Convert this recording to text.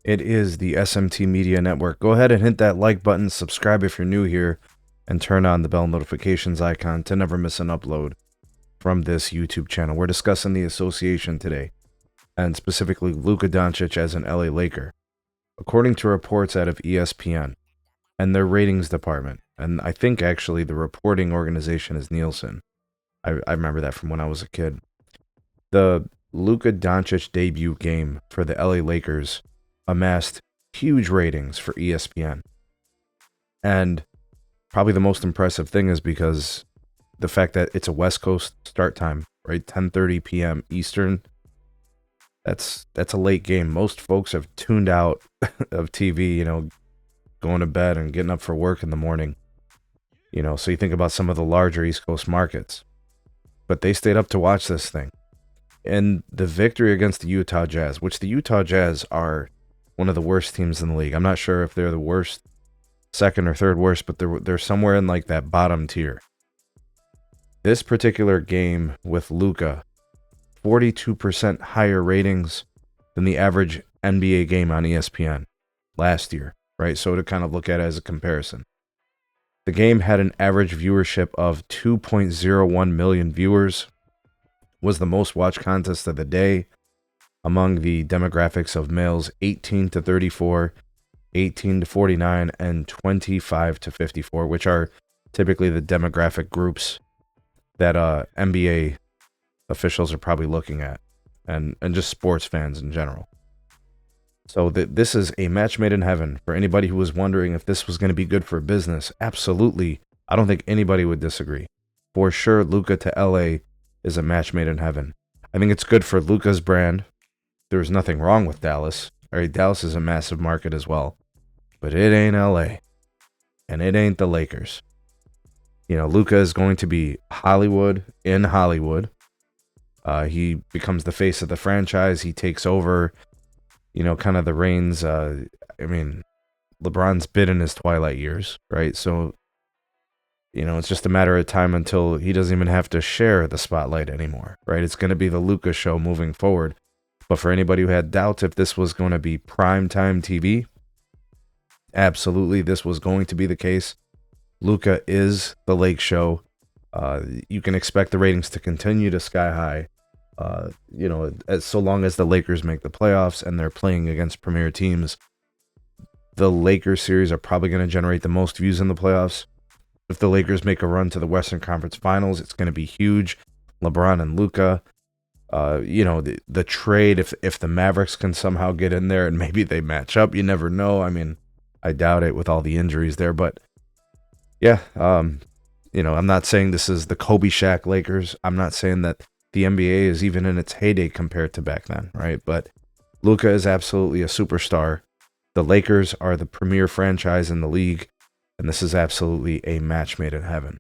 It is the SMT Media Network. Go ahead and hit that like button, subscribe if you're new here, and turn on the bell notifications icon to never miss an upload from this YouTube channel. We're discussing the association today, and specifically Luka Doncic as an LA Laker. According to reports out of ESPN and their ratings department, and I think actually the reporting organization is Nielsen. I remember that from when I was a kid. The Luka Doncic debut game for the LA Lakers amassed huge ratings for ESPN. And probably the most impressive thing is because the fact that it's a West Coast start time, right? 10:30 p.m. Eastern. That's a late game. Most folks have tuned out of TV, going to bed and getting up for work in the morning. So you think about some of the larger East Coast markets. But they stayed up to watch this thing. And the victory against the Utah Jazz, which the Utah Jazz are one of the worst teams in the league. I'm not sure if they're the worst, second or third worst, but they're somewhere in like that bottom tier. This particular game with Luka, 42% higher ratings than the average NBA game on ESPN last year, right? So to kind of look at it as a comparison. The game had an average viewership of 2.01 million viewers, was the most watched contest of the day among the demographics of males 18 to 34, 18 to 49, and 25 to 54, which are typically the demographic groups that NBA officials are probably looking at, and just sports fans in general. So this is a match made in heaven for anybody who was wondering if this was going to be good for business. Absolutely. I don't think anybody would disagree. For sure, Luka to LA is a match made in heaven. I think it's good for Luka's brand. There's nothing wrong with Dallas. All right, Dallas is a massive market as well. But it ain't LA. And it ain't the Lakers. Luka is going to be Hollywood in Hollywood. He becomes the face of the franchise. He takes over, kind of the reins. LeBron's been in his twilight years, right? So, it's just a matter of time until he doesn't even have to share the spotlight anymore, right? It's going to be the Luka show moving forward. But for anybody who had doubts if this was going to be primetime TV, absolutely, this was going to be the case. Luka is the Lake Show. You can expect the ratings to continue to sky high. So long as the Lakers make the playoffs and they're playing against premier teams, the Lakers series are probably going to generate the most views in the playoffs. If the Lakers make a run to the Western Conference Finals, it's going to be huge. LeBron and Luka. The trade, if the Mavericks can somehow get in there and maybe they match up, you never know. I doubt it with all the injuries there, but yeah, I'm not saying this is the Kobe Shaq Lakers. I'm not saying that the NBA is even in its heyday compared to back then, right? But Luka is absolutely a superstar. The Lakers are the premier franchise in the league, and this is absolutely a match made in heaven.